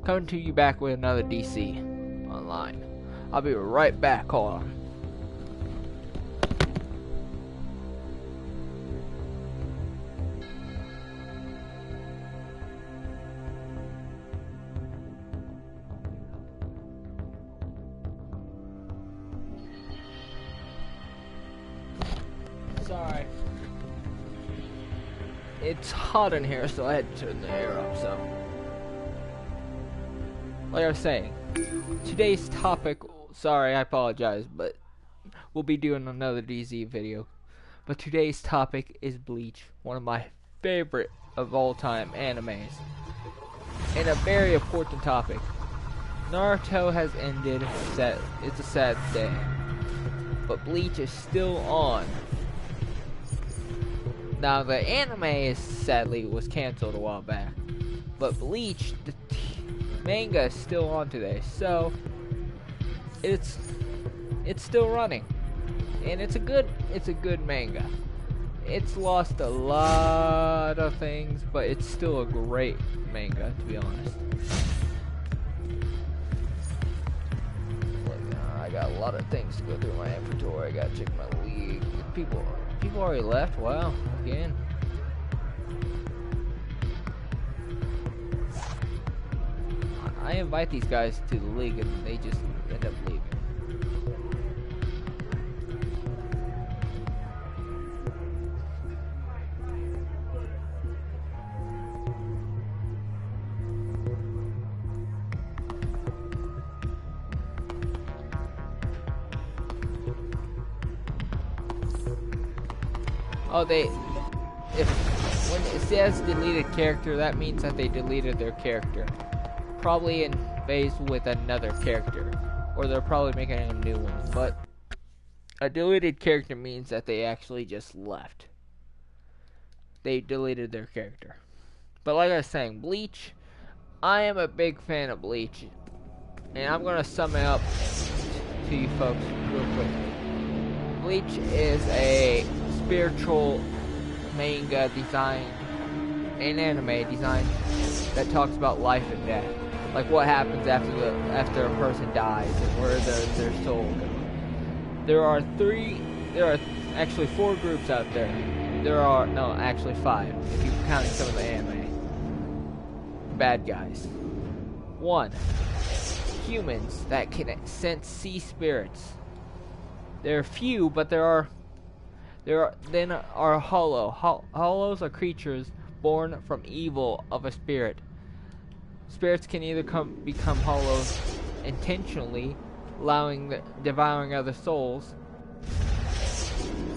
coming to you back with another DC online. I'll be right back. Hold on. Sorry. It's hot in here, so I had to turn the air up, so. Like I was saying, today's topic, sorry, I apologize, but we'll be doing another DZ video. But today's topic is Bleach, one of my favorite of all time animes. And a very important topic. Naruto has ended, it's a sad day. But Bleach is still on. Now the anime is sadly was cancelled a while back, but Bleach, the manga is still on today, so it's still running, and it's a good manga. It's lost a lot of things, but it's still a great manga, to be honest. Look, I got a lot of things to go through my inventory. I gotta check my league. People already left. Wow, again. I invite these guys to the league and they just end up leaving. Oh, when it says deleted character, that means that they deleted their character. Probably in phase with another character. Or they're probably making a new one. But a deleted character means that they actually just left. They deleted their character. But like I was saying, Bleach, I am a big fan of Bleach. And I'm going to sum it up to you folks real quick. Bleach is a spiritual manga designed, an anime designed that talks about life and death, like what happens after a person dies and where their soul goes. There are actually 4 groups out there. No, actually 5 if you're counting some of the anime. Bad guys. 1, humans that can sense sea spirits. There are few, but there are hollow. Hollows are creatures born from evil of a spirit. Spirits can either become hollows intentionally, devouring other souls,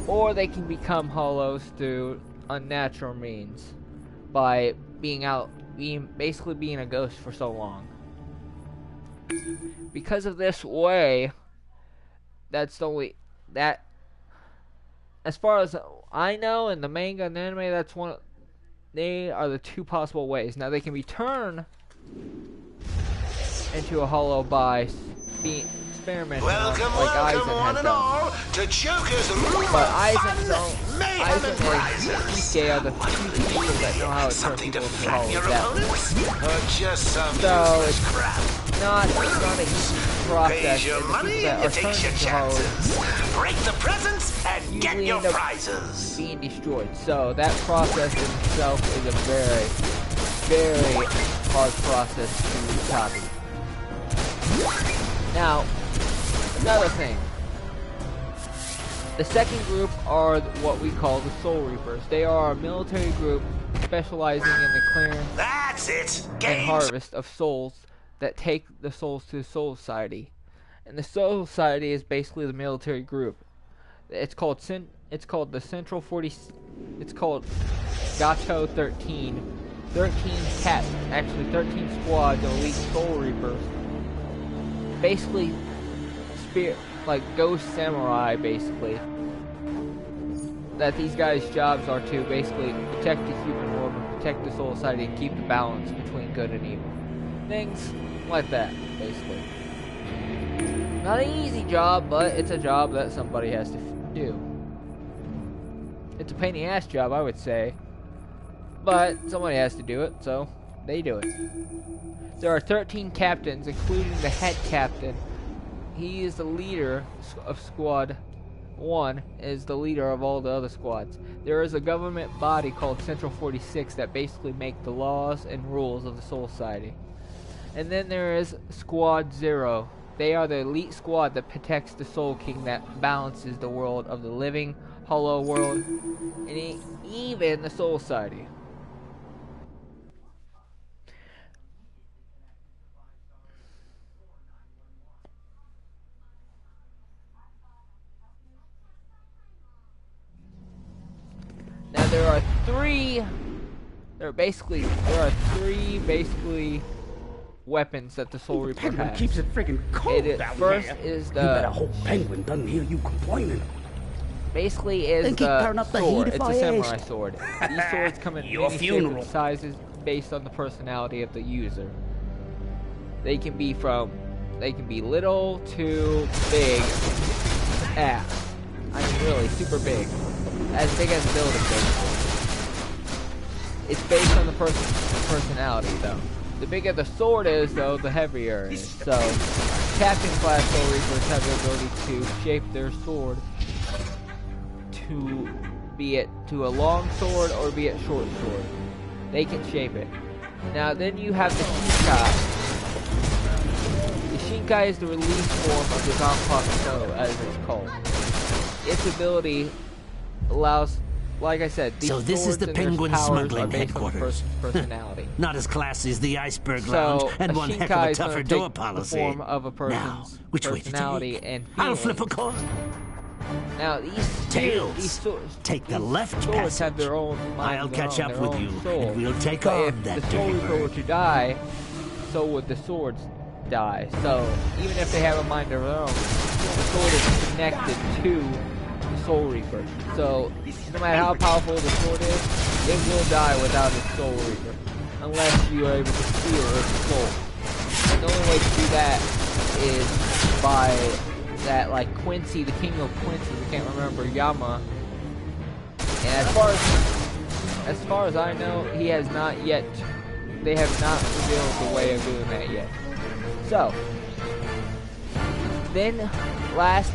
or they can become hollows through unnatural means, by basically being a ghost for so long. Because of this way, as far as I know, in the manga and anime, they are the 2 possible ways. Now they can be turned into a hollow by being experimented on, like Aizen has done. But Aizen and Ike are the 2 people that know how to turn people into hollows. So it's not an easy process, and the people that are turned into hollows break the presents and get your prizes. Being destroyed. So that process in itself is a very, very hard process to copy. Now, another thing. The second group are what we call the Soul Reapers. They are a military group specializing in the clearance and harvest of souls that take the souls to the Soul Society. And the Soul Society is basically the military group. It's called the Central 40. It's called Gato 13. 13 squads of elite Soul Reapers. Basically, like ghost samurai, basically. That these guys' jobs are to basically protect the human world, protect the Soul Society, and keep the balance between good and evil. Things like that, basically. Not an easy job, but it's a job that somebody has to do. It's a pain in the ass job, I would say. But somebody has to do it, so They do it. There are 13 captains, including the head captain. He is the leader of Squad 1, is the leader of all the other squads. There is a government body called Central 46 that basically make the laws and rules of the Soul Society. And then there is Squad 0. They are the elite squad that protects the Soul King that balances the world of the living, hollow world, and even the Soul Society. Now there are three weapons that the Soul Reaper Penguin has. keeps it freaking cold down First here. is You bet a the whole penguin doesn't hear you complaining. basically is Then keep the turning up the sword. heat if It's a I samurai ask. sword. These swords come in Your many shapes and funeral. sizes based on the personality of the user. They can be little to big ass. I mean really super big. As big as a building basically. It's based on the personality though. The bigger the sword is though, the heavier it is. So Captain class Soul Reapers have the ability to shape their sword to be it to a long sword or be it short sword. They can shape it. Now then you have the Shinkai. The Shinkai is the release form of the Zanpakuto, as it's called. Its ability allows, like I said, these So this is swords the and their penguin powers smuggling are based on the headquarters. personality. Not as classy as the iceberg So lounge, and a one heck of Shinkai a is tougher gonna door take policy. the form of a Now, person's which way to personality take? and I'll flip a feelings. coin. Now these Tails. swords, Take the these left swords passage. have their own minds I'll of their catch own, up their with own you, soul. and we'll take But on if that the Soul dirty Reaper were bird. to die, so would the swords die. So even if they have a mind of their own, the sword is connected to the Soul Reaper. So no matter how powerful the sword is, it will die without its Soul Reaper, unless you are able to steal its soul. And the only way to do that is by that, like Quincy, the king of Quincy, I can't remember, Yama. And as far as I know, he has not yet. They have not revealed the way of doing that yet. So then, last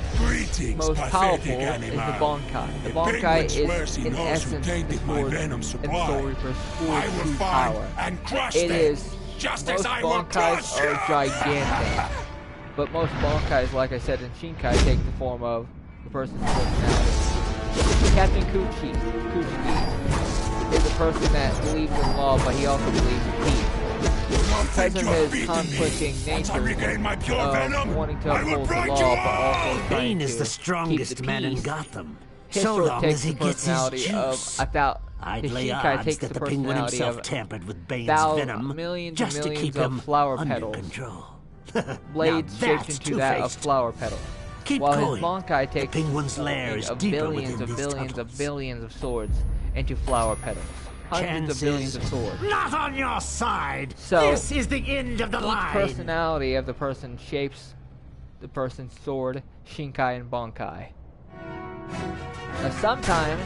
most powerful is the Bonkai. The Bonkai is, in essence, the sword and Soul Reaper's full true power. It is. Most Bonkais are gigantic, but most Bonkais, like I said in Shinkai, take the form of the person's personality. Captain Kuchi is a person that believes in law, but he also believes in peace. Because of his conflicting nature of wanting to uphold the law, but also trying Bane to is the keep strongest the man in peace, Gotham. his So sword long takes as he the gets his personality juice. of I'd his lay Shinkai odds takes that the the penguin personality himself of tampered with Bane's venom millions just and to millions keep him of flower under petals. control. Blades Now shaped that's into that of two-faced. flower petals. Keep While going. his Bonkai takes The penguin's the lair is of deeper billions within of these billions of tunnels. billions of swords into flower petals. Hundreds of billions of swords. Not on your side. So, this is the end of the Each line. personality of the person shapes the person's sword, Shinkai, and Bonkai. Now sometimes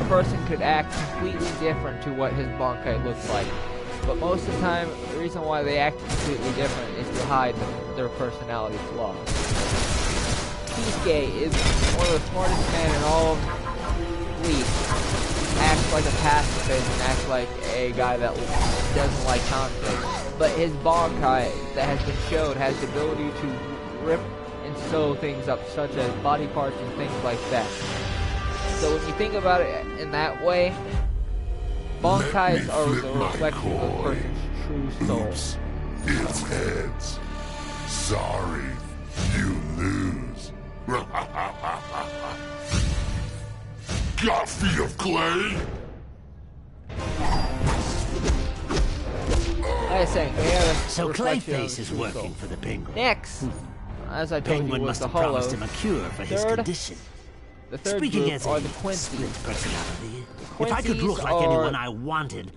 a person could act completely different to what his Bonkai looks like. But most of the time, the reason why they act completely different is to hide their personality flaws. Kisuke is one of the smartest men in all of Fleet. Acts like a pacifist and acts like a guy that doesn't like conflict. But his Bonkai that has been showed has the ability to rip and sew things up, such as body parts and things like that. So when you think about it in that way, Bonkais are the reflection of the person's true soul. Oops, it's heads. Sorry, you lose. Got feet of clay? Like I say, they are a So reflection of Clayface the is true working soul. for the penguin. Next, as I told Penguin you, was must the have promised Hollows. him a cure for his Third- condition. The third Speaking group as are a the Quincy. split personality, if I Quincy's could look like are anyone I wanted,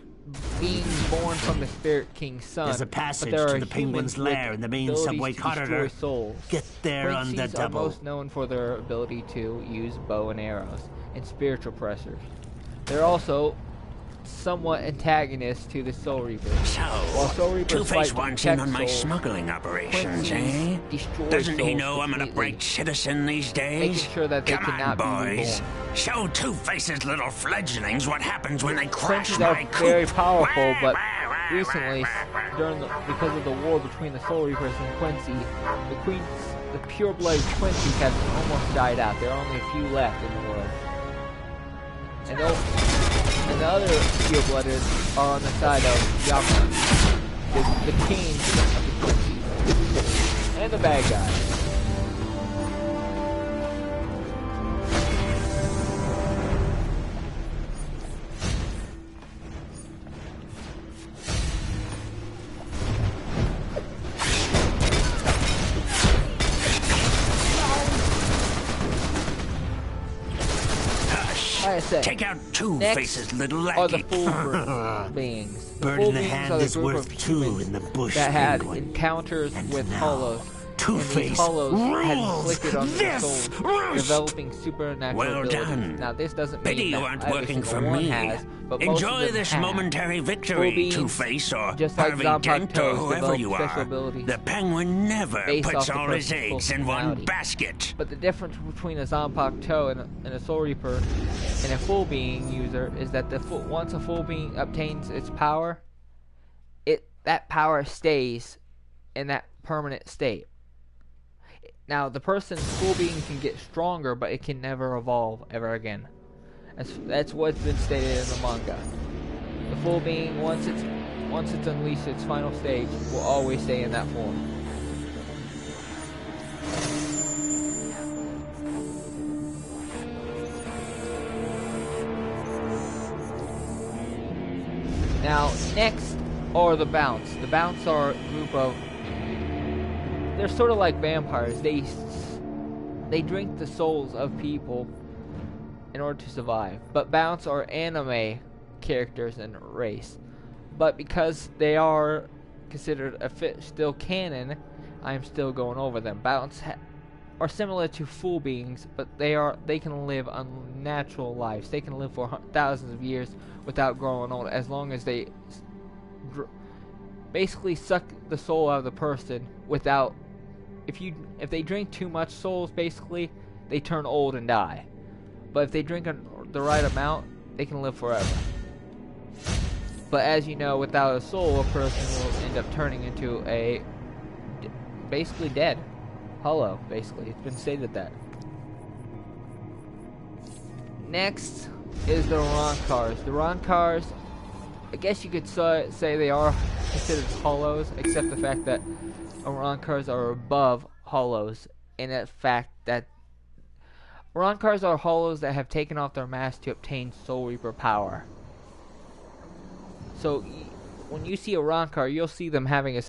being born from the Spirit King's son. there's a but passage there to are the penguin's humans with lair in the main abilities subway to corridor. destroy souls. Get there on the Quincy's are double. most known for their ability to use bow and arrows and spiritual pressures. They're also somewhat antagonist to the Soul Reaper. While So, Soul Reapers Two-Face fight wants to in protect on my souls, smuggling operations, Quincy eh? destroys Doesn't he souls know I'm an completely, upright citizen these days? making sure that they Come cannot on, be boys. reborn. Show Two-Face's little fledglings what happens when they crash Quincy's my are coop. very powerful, but recently, because of the war between the Soul Reapers and Quincy, the pure-blooded Quincy have almost died out. There are only a few left in the world. And the other pure-blooded are on the side of Yama, the king of the Quincy, and the bad guy. Like I said, Take out Two-Face's little lackey. are the full beings. The Bird full in the beings hand are the is group worth of two humans in the bush, that had penguin. encounters And with now, hollows. And Two-Face these hollows had rules inflicted on their this souls, roost. developing supernatural Well abilities. done. Now this doesn't Pity mean you that aren't every working single for one me. has, but most of Enjoy them this have. momentary Full victory, beings, Two-Face, or just like Harvey Zombie Dent, or Toes, whoever develop you special are. abilities The penguin never based puts off the all his person's eggs in one personality. basket. But the difference between a Zombie Toe and a Soul Reaper and a full being user is that once a full being obtains its power, that power stays in that permanent state. Now, the person's full being can get stronger, but it can never evolve ever again. That's what's been stated in the manga. The full being, once it's unleashed its final stage, will always stay in that form. Now, next are the Bounce. The Bounce are a group of... They're sort of like vampires. They drink the souls of people in order to survive. But Bounce are anime characters and race. But because they are considered still canon, I'm still going over them. Bounce are similar to full beings, but they can live unnatural lives. They can live for thousands of years without growing old, as long as they basically suck the soul out of the person without. If they drink too much souls, basically they turn old and die. But if they drink the right amount, they can live forever. But as you know, without a soul, a person will end up turning into a basically dead. Hollow, basically. It's been stated that. Next is the Ronkars. The Ronkars, I guess you could say they are considered hollows, except the fact that Ronkars are above hollows, in the fact that Ronkars are hollows that have taken off their mask to obtain Soul Reaper power. So when you see a Ronkar, you'll see them having a